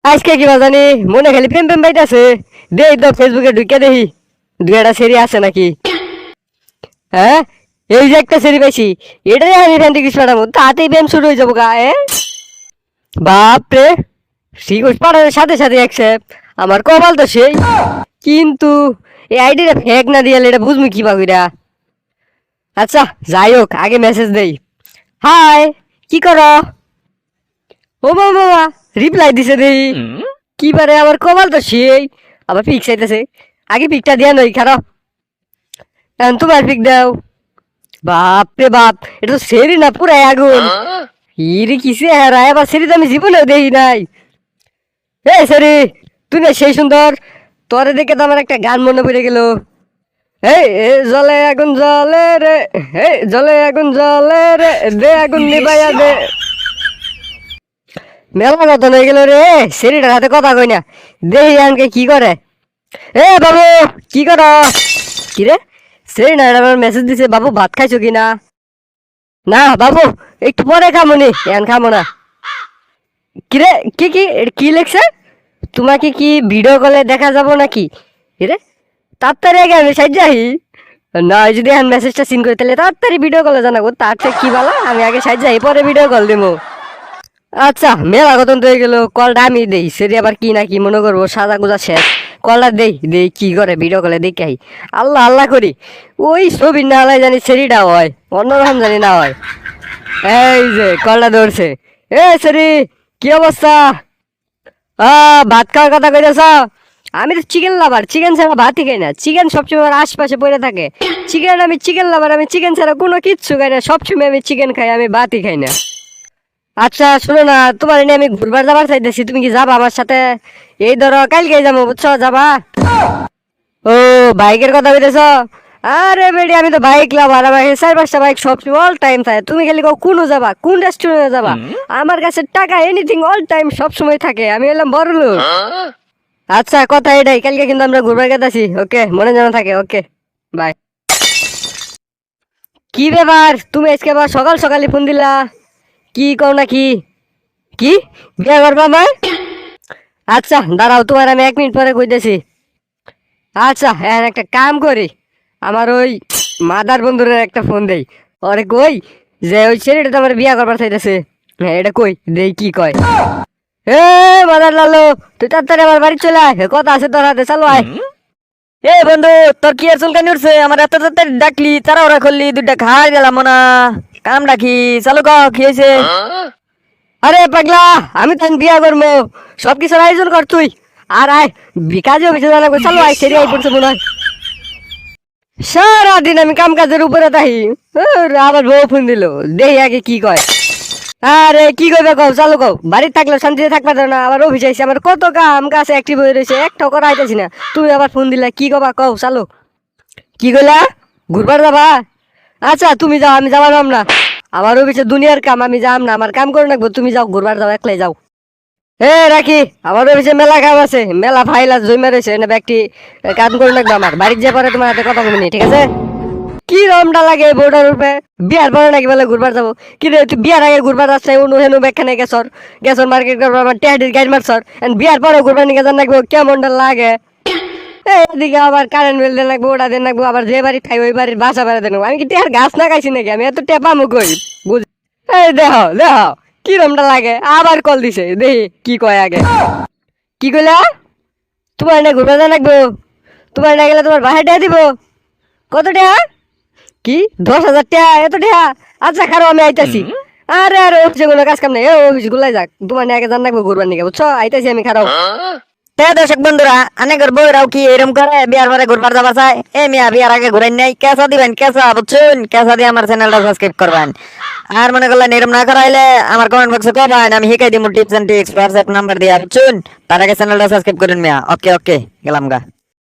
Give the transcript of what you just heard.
আজকে কি জানি মনে খালি প্রেম প্রেম বাইতেছে। দেই তো ফেসবুকে ঢুকে দেখি দুই একটা সেরি আছে নাকি। হ্যাঁ, এই যে একটা সেরি পাইছি, এটাই আমি ফ্যান্টি কৃষ্ণ পাঠাবো, তাতেই প্রেম শুরু হয়ে যাবো গা। বাপ রে, শ্রীকৃষ্ণ পাঠানোর সাথে সাথে অ্যাকসেপ্ট। আমার কপাল তো সেই, কিন্তু এই আইডিটা ফেক না দিয়ে এটা বুঝবি কি পাবিরা। আচ্ছা যাই হোক, আগে মেসেজ দেই। হাই, কি করো? ও বাবা, রিপ্লাই দিছে দেই। কি পারে, আমার কপাল তো সেই। আবার পিক চাইতেছে, আগে পিকটা দিয়া নই খারো। এখন তোমার পিক দাও। বাপ রে বাপ, এটা তো সেরি না, পুরাই আগুন। ইরে কিসে হারায়, আবার সেরি তো আমি জীবনেও দেখি নাই। এই সেরি, তুই না সেই সুন্দর, তোরে দেখে তো আমার একটা গান মনে পড়ে গেল। এই জলে আগুন জলে রে, এই জলে আগুন জলে রে, দে আগুন নিবাইয়া দে। মেলা কথা হয়ে গেল রে, সেরিটার হাতে কথা কই না, দেখি আনকে কি করে। এ বাবু, কি করো? কি রে, সেরি না আমার মেসেজ দিছে, বাবু ভাত খাইছো কিনা? না বাবু, একটু পরে খামো নি, এখন খামো না। কি রে, কি কি কি লেখছে? তোমাকে কি ভিডিও কলে দেখা যাব নাকি? রে, তাড়াতাড়ি আগে আমি সাইড যাই। না, যদি এখন মেসেজটা সিন করে তাহলে তাড়াতাড়ি ভিডিও কলে জানাবো, তার চেয়ে কি বলা, আমি আগে সাইড যাই, পরে ভিডিও কল দেবো। আচ্ছা, মেলা কতন তো হয়ে গেল, কলটা আমি দেই, সেটি আবার কি না কি মনে করবো, সাদা গুজা শেষ। কলটা দেই দেই কি করে, ভিডিও কলে দেখি আই। আল্লাহ আল্লাহ করি, ওই ছবি না হলে জানি সেরিটা হয়, অন্যরকম জানি না হয়। এই যে কলটা ধরছে। এ সেরি, কি অবস্থা? ভাত খাওয়ার কথা কইতেছ? আমি তো চিকেন লাভার, চিকেন ছাড়া ভাতই খাই না। চিকেন সবসময় আমার আশপাশে পড়ে থাকে। আমি চিকেন লাভার, আমি চিকেন ছাড়া কোনো কিচ্ছু খাই না, সবসময় আমি চিকেন খাই, আমি ভাতই খাই না। আচ্ছা শোনো না, তোমার এনে আমি ঘুরবার যাবার চাইতেছি, তুমি কি যাবা আমার সাথে? এই ধরো কালকে যাবো, বুঝছো, যাবা? ও, বাইকের কথা কইতেছ? আরে বেডি, আমি তো বাইক লাভার, আমার কাছে চার পাঁচটা বাইক সবসময় অল টাইম থাকে। তুমি খালি কও কোন যাবা, কোন রেস্টুরেন্টে যাবা, আমার কাছে টাকা এনিথিং অল টাইম সব সময় থাকে, আমি এলাম বড় লোক। আচ্ছা, কথা এটাই, কালকে কিন্তু আমরা ঘুরবার গেতাছি, ওকে, মনে যেন থাকে, ওকে, বাই। কি ব্যাপার, তুমি আজকে আবার সকাল সকালে ফোন দিলা? কি কও নাকি? কি, বিয়ে করবা আমায়? আচ্ছা দাঁড়াও, তোমার আমি 1 মিনিট পরে কইতেছি। আচ্ছা, এখন একটা কাম করি, আমার ওই মাদার বন্ধুর একটা ফোন দেই, ওরে কই যে ওই ছেলেটা তো আমার বিয়া করবার চাইতেছে। হ্যাঁ, এটা কই দেই কি কয়। এ মাদার লালো, তুই তাড়াতাড়ি আমার বাড়ি চলে আয়, কথা আছে তোর হাতে, চালো আয়। এ বন্ধু, তোর কি আর চুলকানি উঠছে? আমার এত তাড়াতাড়ি ডাকলি, তারা ওরা করলি, দুইটা খাই গেলাম না, কাম ডাকি, চালু ক, কি হয়েছে? আরে পাগলা, আমি তো বিয়া করবো, সবকিছুর আয়োজন কর তুই। আর আয়, কাজে অফিসে যাওয়া লাগবে, চলো আয়, সেরে আই পড়ছে মনে হয়। সারাদিন আমি কাম কাজের উপরে তাই, আবার বউ ফোন দিল, দেখি আগে কি কয়। আরে কি কইবে কও, চালু কও, বাড়িতে থাকলে শান্তিতে থাকবা না, আবার অফিস আইসি, আমার কত কাম কাজ অ্যাক্টিভ হয়ে রয়েছে, একটাও করা আইতেছি না, তুমি আবার ফোন দিলা, কি কবা কও, চালু। কি কইলা, ঘুরবার যাবা? আচ্ছা তুমি যাও, আমি যাবার না, আমার অফিসে দুনিয়ার কাম, আমি যাম না, আমার কাম করে রাখবো, তুমি যাও ঘুরবার যাও, একলাই যাও। এ রাখি, আমার অফিসে মেলা কাম আছে, মেলা ফাইল আছে জমা রয়েছে, না ব্যক্তি কাম করে রাখবো, আমার বাড়ির যে পরে তোমার হাতে কথা বলবি, ঠিক আছে? কি রমটা লাগে বোর্ডের উপরে, বিয়ার পরে নাকি বলে ঘুরবার যাবো? কি রে, তুই বিয়ার আগে ঘুরবার যাচ্ছে, অনু হেনু ব্যাখ্যানে গেছর, গেছর মার্কেট করবার, আমার টেহাডির গাড়ি মারছর, বিয়ার পরে ঘুরবার নিয়ে যান লাগবো, কেমনটা লাগে? এদিকে আবার কারেন্ট বিল দেন লাগবো, ওটা দেন লাগবো, আবার যে বাড়ি খাই ওই বাড়ির বাসা ভাড়া দেন লাগবো। আমি কি টেহার গাছ না খাইছি নাকি, আমি এত টেপা মুখ কই, বুঝ। এই দেহ দেহ, কি রমটা লাগে, আবার কল দিছে, দেখি কি কয় আগে। কি কইলা? তোমার না ঘুরবার যান লাগবো? তোমার না গেলে তোমার বাসায় টাকা দিব? কত টাকা? কি, 10,000 টাকা? এত টাকা? আচ্ছা খারো, আমি আইতাছি। আরে আরে, অফিসে কোনো কাজ কাম নেই, অফিস গুলাই যাক, তোমার আগে জান রাখবো ঘুরবার নিকে, বুঝছো, আইতাছি আমি, খারাও। দর্শক বন্ধুরা, অনেকের বউরাও কি এরকম করে, বিয়ার পরে ঘুরবার যাবার চায়? এ মিয়া, বিয়ার আগে ঘুরাই নাই, কেসা দিবেন, কেসা, বুঝছেন, কেসা দিয়ে আমার চ্যানেলটা সাবস্ক্রাইব করবেন। আর মনে করলেন এরকম না করাইলে আমার কমেন্ট বক্সে কবেন, আমি শিখাই দিব tips and tricks, WhatsApp number দিয়ে, বুঝছেন। তার আগে চ্যানেলটা সাবস্ক্রাইব করুন মিয়া, ওকে ওকে, গেলাম গা।